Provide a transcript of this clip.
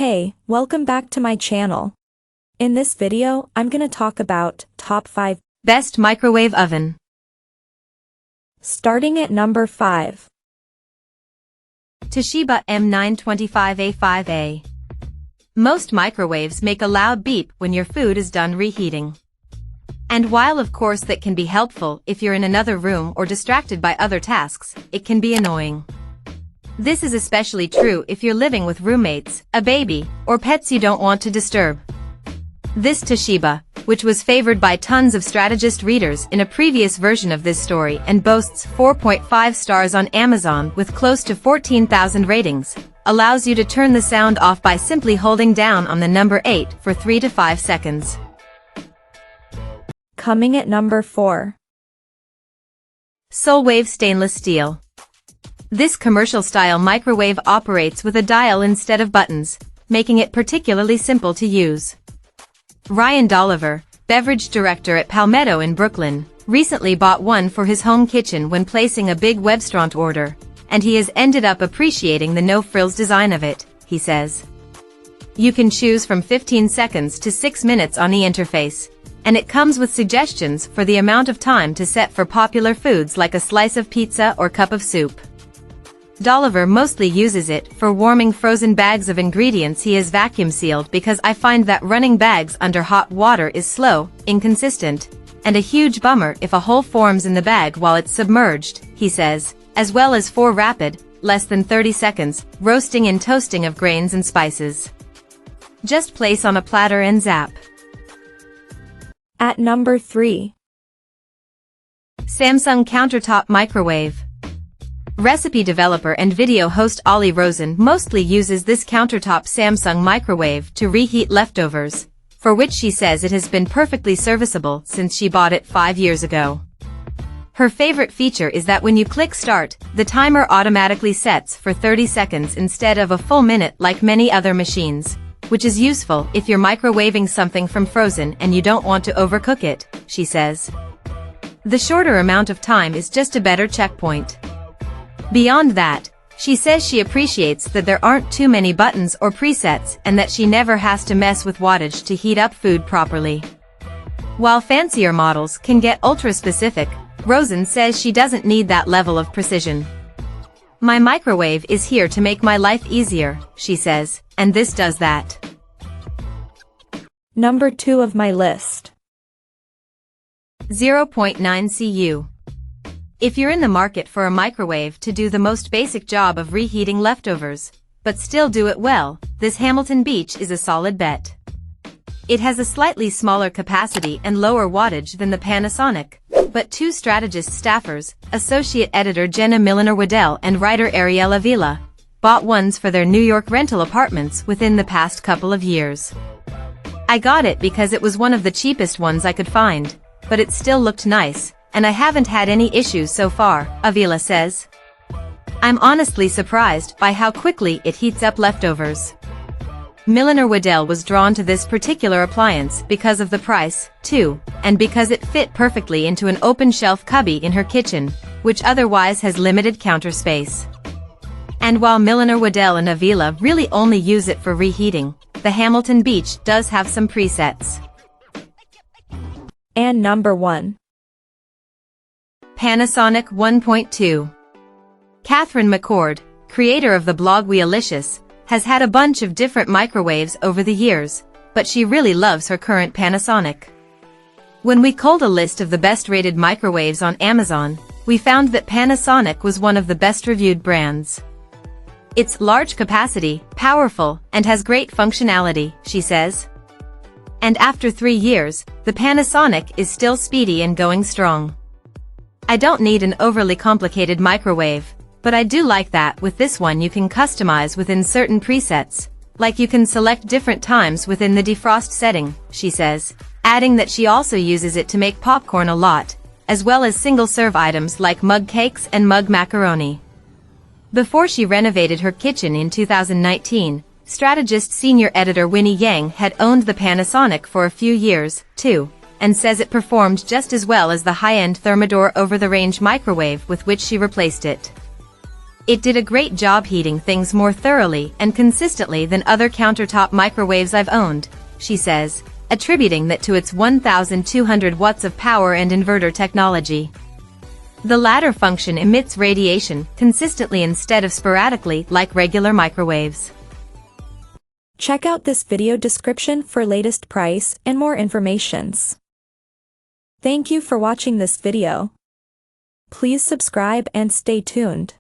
Hey, welcome back to my channel. In this video, I'm gonna talk about top 5 best microwave oven. Starting at number 5. TOSHIBA M925A5A. Most microwaves make a loud beep when your food is done reheating. And while of course that can be helpful if you're in another room or distracted by other tasks, it can be annoying. This is especially true if you're living with roommates, a baby, or pets you don't want to disturb. This TOSHIBA, which was favored by tons of strategist readers in a previous version of this story and boasts 4.5 stars on Amazon with close to 14,000 ratings, allows you to turn the sound off by simply holding down on the number 8 for 3 to 5 seconds. Coming at number 4. Soulwave stainless steel. This commercial-style microwave operates with a dial instead of buttons, making it particularly simple to use. Ryan Dolliver, beverage director at Palmetto in Brooklyn, recently bought one for his home kitchen when placing a big restaurant order, and he has ended up appreciating the no-frills design of it, he says. You can choose from 15 seconds to 6 minutes on the interface, and it comes with suggestions for the amount of time to set for popular foods like a slice of pizza or cup of soup. Dolliver mostly uses it for warming frozen bags of ingredients he has vacuum sealed because I find that running bags under hot water is slow, inconsistent, and a huge bummer if a hole forms in the bag while it's submerged, he says, as well as for rapid, less than 30 seconds, roasting and toasting of grains and spices. Just place on a platter and zap. At number 3. Samsung Countertop Microwave. Recipe developer and video host Ollie Rosen mostly uses this countertop Samsung microwave to reheat leftovers, for which she says it has been perfectly serviceable since she bought it 5 years ago. Her favorite feature is that when you click start, the timer automatically sets for 30 seconds instead of a full minute like many other machines, which is useful if you're microwaving something from frozen and you don't want to overcook it, she says. The shorter amount of time is just a better checkpoint. Beyond that, she says she appreciates that there aren't too many buttons or presets and that she never has to mess with wattage to heat up food properly. While fancier models can get ultra-specific, Rosen says she doesn't need that level of precision. My microwave is here to make my life easier, she says, and this does that. Number 2 of my list. 0.9 cu. If you're in the market for a microwave to do the most basic job of reheating leftovers, but still do it well, this Hamilton Beach is a solid bet. It has a slightly smaller capacity and lower wattage than the Panasonic, but two strategist staffers, associate editor Jenna Milliner-Waddell and writer Ariel Avila, bought ones for their New York rental apartments within the past couple of years. I got it because it was one of the cheapest ones I could find, but it still looked nice, and I haven't had any issues so far, Avila says. I'm honestly surprised by how quickly it heats up leftovers. Milliner-Waddell was drawn to this particular appliance because of the price, too, and because it fit perfectly into an open-shelf cubby in her kitchen, which otherwise has limited counter space. And while Milliner-Waddell and Avila really only use it for reheating, the Hamilton Beach does have some presets. And number 1. Panasonic 1.2. Catherine McCord, creator of the blog Wheelicious, has had a bunch of different microwaves over the years, but she really loves her current Panasonic. When we culled a list of the best-rated microwaves on Amazon, we found that Panasonic was one of the best-reviewed brands. It's large capacity, powerful, and has great functionality, she says. And after 3 years, the Panasonic is still speedy and going strong. I don't need an overly complicated microwave, but I do like that with this one you can customize within certain presets, like you can select different times within the defrost setting, she says, adding that she also uses it to make popcorn a lot, as well as single-serve items like mug cakes and mug macaroni. Before she renovated her kitchen in 2019, strategist senior editor Winnie Yang had owned the Panasonic for a few years, too, and says it performed just as well as the high-end Thermador over-the-range microwave with which she replaced it. It did a great job heating things more thoroughly and consistently than other countertop microwaves I've owned, she says, attributing that to its 1,200 watts of power and inverter technology. The latter function emits radiation consistently instead of sporadically like regular microwaves. Check out this video description for latest price and more informations. Thank you for watching this video. Please subscribe and stay tuned.